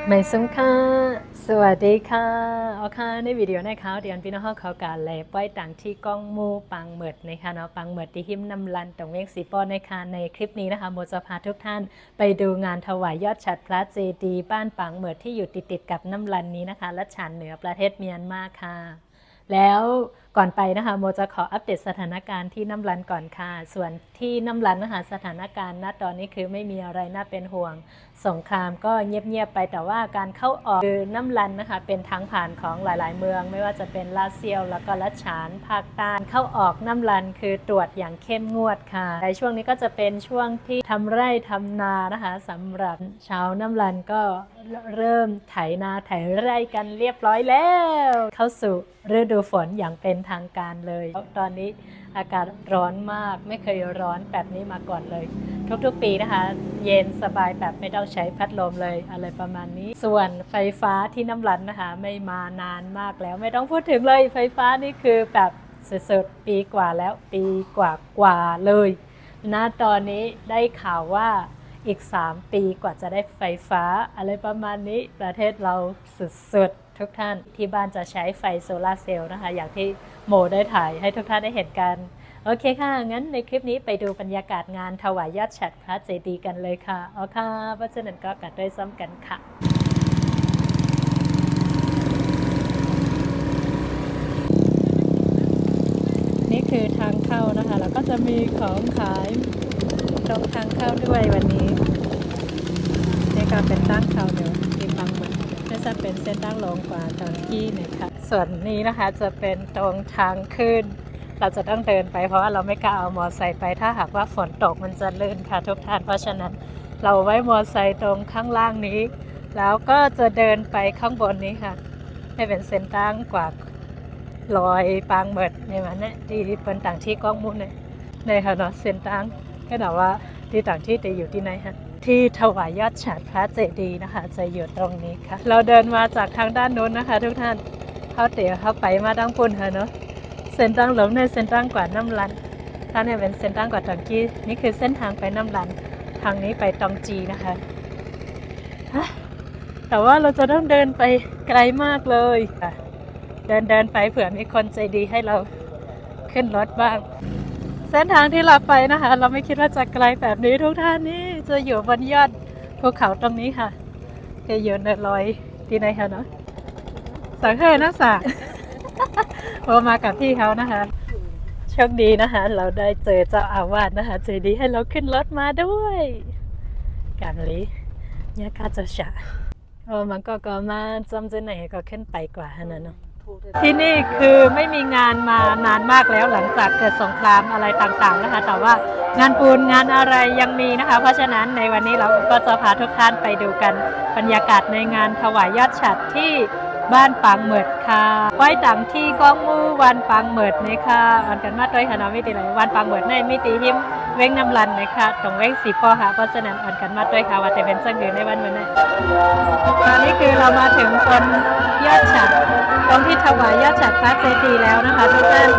ไม่สงค่ะสวัสดีค่ะเอาค่ะในวิดีโอนะคะเดี๋ยวพี่น้องเขาการแลป้อยต่างที่กล้องมูปังเหมิดนะคะเนาะปังเหมิดที่หิมนำลันตรงเวกสีป้อนนะคะในคลิปนี้นะคะโมจะพาทุกท่านไปดูงานถวายยอดฉัตรพระเจดีย์บ้านปังเหมิดที่อยู่ติดกับน้ำลันนี้นะคะและชานเหนือประเทศเมียนมาค่ะแล้วก่อนไปนะคะโมจะขออัปเดตสถานการณ์ที่น้ำลันก่อนค่ะส่วนที่น้ำลันนะคะสถานการณ์ณตอนนี้คือไม่มีอะไรน่าเป็นห่วงสงครามก็เงียบๆไปแต่ว่าการเข้าออกคือน้ำลันนะคะเป็นทางผ่านของหลายๆเมืองไม่ว่าจะเป็นลาเซียวแล้วก็ละฉานภาคใต้เข้าออกน้ำลันคือตรวจอย่างเข้มงวดค่ะในช่วงนี้ก็จะเป็นช่วงที่ทำไร่ทำนานะคะสำหรับชาวน้ำลันก็เริ่มไถนาไถไร่กันเรียบร้อยแล้วเข้าสู่ฤดูฝนอย่างเป็นทางการเลยตอนนี้อากาศร้อนมากไม่เคยร้อนแบบนี้มาก่อนเลยทุกๆปีนะคะเย็นสบายแบบไม่ต้องใช้พัดลมเลยอะไรประมาณนี้ส่วนไฟฟ้าที่น้ำลันนะคะไม่มานานมากแล้วไม่ต้องพูดถึงเลยไฟฟ้านี่คือแบบสุดๆปีกว่าแล้วปีกว่าเลยณตอนนี้ได้ข่าวว่าอีก3ปีกว่าจะได้ไฟฟ้าอะไรประมาณนี้ประเทศเราสุดๆทุกท่านที่บ้านจะใช้ไฟโซลาร์เซลล์นะคะอย่างที่โมได้ถ่ายให้ทุกท่านได้เห็นกันโอเคค่ะงั้นในคลิปนี้ไปดูบรรยากาศงานถวายยอดฉัตรพระเจดีย์กันเลยค่ะเอาค่ะเพราะฉะนั้นก็กัดด้วยซ้ำกันค่ะนี่คือทางเข้านะคะแล้วก็จะมีของขายตรงทางเข้าด้วยวันนี้นี่ก็เป็นตั้งเข้าเดี๋ยวที่ฟังเหมือนน่าจะเป็นเส้นตั้งลงกว่าตอนที่เนี่ยค่ะส่วนนี้นะคะจะเป็นตรงทางขึ้นเราจะต้องเดินไปเพราะว่าเราไม่กล้าเอามอไซค์ไปถ้าหากว่าฝนตกมันจะลื่นค่ะทุกท่านเพราะฉะนั้นเราไว้มอไซค์ตรงข้างล่างนี้แล้วก็จะเดินไปข้างบนนี้ค่ะให้เป็นเส้นตั้งกว่าลอยปางเบิดในวันนี้ที่เป็นต่างที่กล้องมุ้งเนี่ยในค่ะเนาะเส้นตั้งก็แต่ว่าที่ต่างที่จะอยู่ที่ไหนฮะที่ถวายยอดฉัตรพระเจดีย์นะคะจะอยู่ตรงนี้ค่ะเราเดินมาจากทางด้านโน้นนะคะทุกท่านเขาเตี๋ยวเขาไปมาดังปุ่นค่ะเนาะเส้นตั้งหลงในเส้นตั้งกว่าน้ำลันถ้าเนี่ยเป็นเส้นตั้งกว่าตองจีนี่คือเส้นทางไปน้ำลันทางนี้ไปตองจีนะคะแต่ว่าเราจะต้องเดินไปไกลมากเลยเดินไปเผื่อมีคนใจดีให้เราขึ้นรถบ้างเส้นทางที่เราไปนะคะเราไม่คิดว่าจะไกลแบบนี้ทุกท่านนี่จะอยู่บนยอดภูเขาตรงนี้ค่ะจะอยู่ในลอยที่ไหนคะเนาะสังเกตนะสาพอมากับพี่เขานะคะโชคดีนะคะเราได้เจอเจ้าอาวาสนะคะใจดีให้เราขึ้นรถมาด้วยการลียากาจะฉะมันก็มาจำจะไหนก็ขึ้นไปกว่านั้นเนาะที่นี่คือไม่มีงานมานานมากแล้วหลังจากเกิดสงครามอะไรต่างๆนะคะแต่ว่างานปูนงานอะไรยังมีนะคะเพราะฉะนั้นในวันนี้เราก็จะพาทุกท่านไปดูกันบรรยากาศในงานถวายยอดฉัตรที่บ้านปางเหมิดค่ะไว้ต่างที่ก้องมูวันปางเหมิดนะคะวันกันมาด้วยค่ะน้องมิติเลยวันปางเหมิดในมิติหิมเว้งน้ำลันนะคะตรงเว้งสีปอค่ะเพราะฉะนั้นวันกันมาด้วยค่ะว่าจะเป็นเส้นเดือนในวันนี้ตอนนี้คือเรามาถึงบนยอดฉัตรตรงที่ถวายยอดฉัตรพระเจดีย์แล้วนะคะทุกท่าน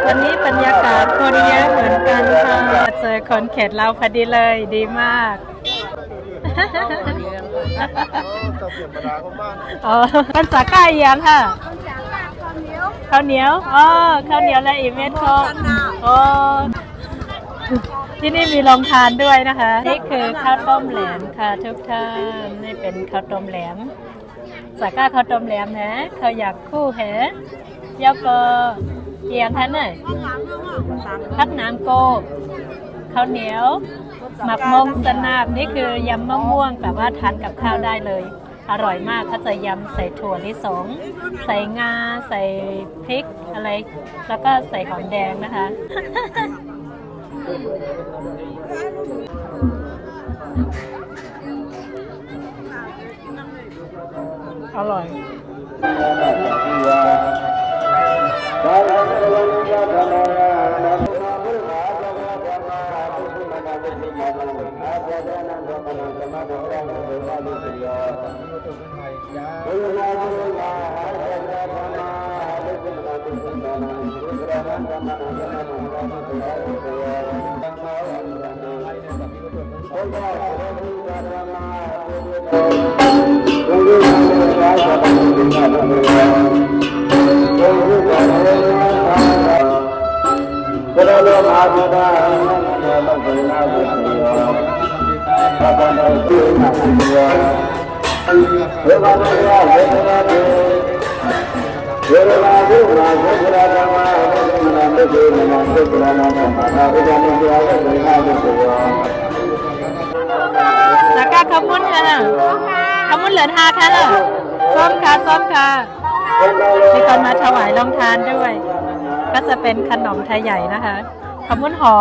วันนี้บรรยากาศคนเยอะเหมือนกันค่ะเจอคนเขตเราพอดีเลยดีมากอ๋อมันสาก้ายังค่ะข้าวเหนียวอ๋อข้าวเหนียวและอีเม็ดเขาอ๋อที่นี่มีโรงทานด้วยนะคะนี่คือข้าวต้มแหลมค่ะทุกท่านนี่เป็นข้าวต้มแหลมสาก้าข้าวต้มแหลมนะเขาอยากคู่แหยาก็เอียงท่านน่ะพักน้ำโกข้าวเหนียวหมักมงสนาบนี่คือยำมะม่วงแต่ว่าทานกับข้าวได้เลยอร่อยมากเขาจะยำใส่ถั่วลิสงใส่งาใส่พริกอะไรแล้วก็ใส่หอมแดงนะคะอร่อย แล้วก็ขมุนค่ะขมุนเหลือทาค่ะเลยส้มค่ะส้มค่ะมีคนมาถวายลงทานด้วย ก็จะเป็นขนมไทยใหญ่นะคะขมุนห่อ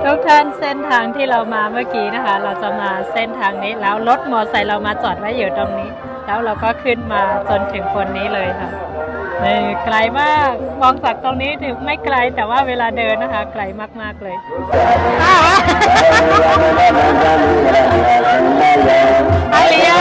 ทุกท่านเส้นทางที่เรามาเมื่อกี้นะคะ เราจะมาเส้นทางนี้แล้วรถมอเตอร์ไซค์เรามาจอดไว้อยู่ตรงนี้ แล้วเราก็ขึ้นมาจนถึงบนนี้เลยค่ะไกลมากมองจากตรงนี้ถึงไม่ไกลแต่ว่าเวลาเดินนะคะไกลมากๆเลยอาเลีย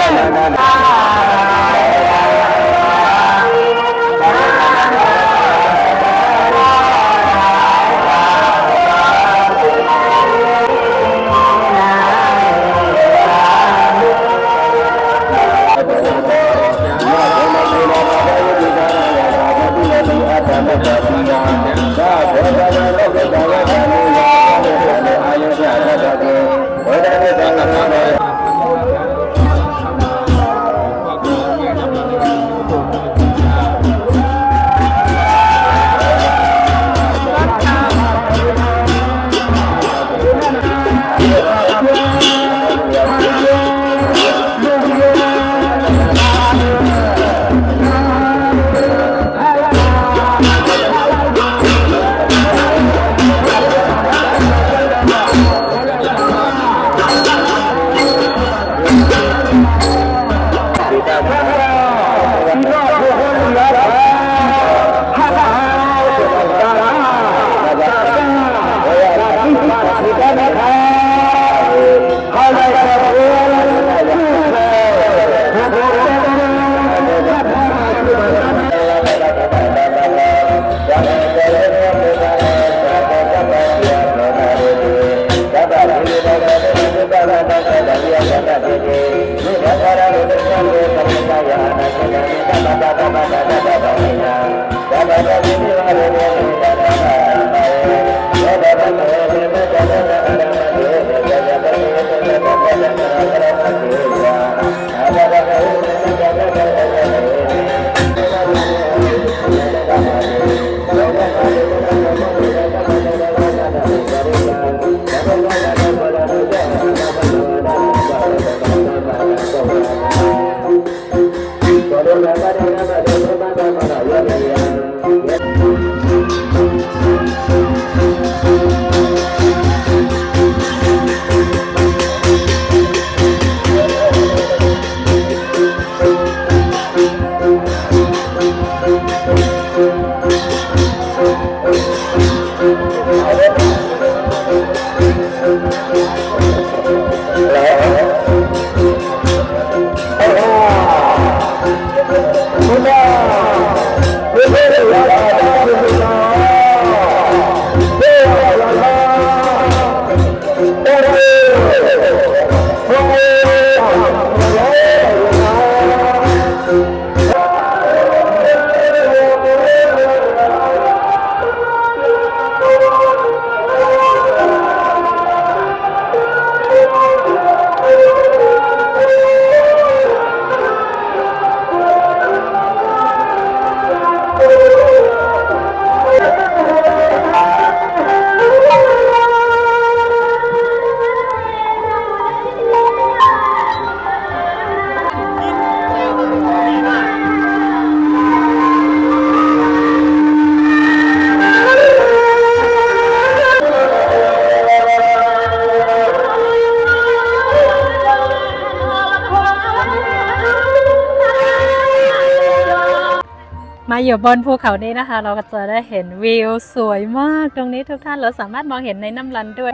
มาอยู่บนภูเขานี้นะคะเราก็จะได้เห็นวิวสวยมากตรงนี้ทุกท่านเราสามารถมองเห็นในน้ำลันด้วย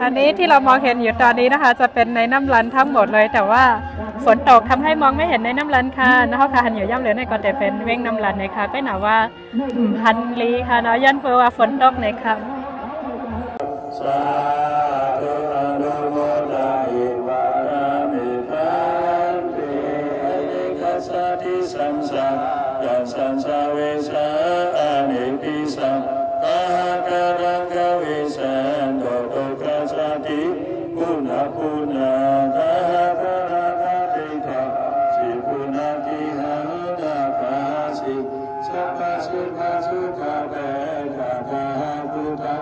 อันนี้ที่เรามองเห็นอยู่ตอนนี้นะคะจะเป็นในน้ำลันทั้งหมดเลยแต่ว่าฝนตกทำให้มองไม่เห็นในน้ำลันค่ะนะคะค่ะหันอยู่ย่ำเหลือในก็แต่เป็นเว้งน้ำลันนะคะก็หนาว่าฮันลีค่ะเนาะย้อนเพื่อว่าฝนตกในค่ะ สันสาเวสาอานิปิสัมตาการังกเวสันโตโตกาสติปุณะปุณะตาการะกะติทาสิปุณะกิหังนาคาสิสัพพะสุขะสุขะเตกะทาพุทธะ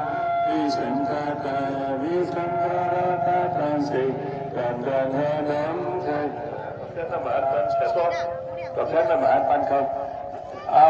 วิสังฆาตาวิสังฆาตาทังสิกันดานังเทศนามหาปัญชตอบแทนนามหาปัญครับเอา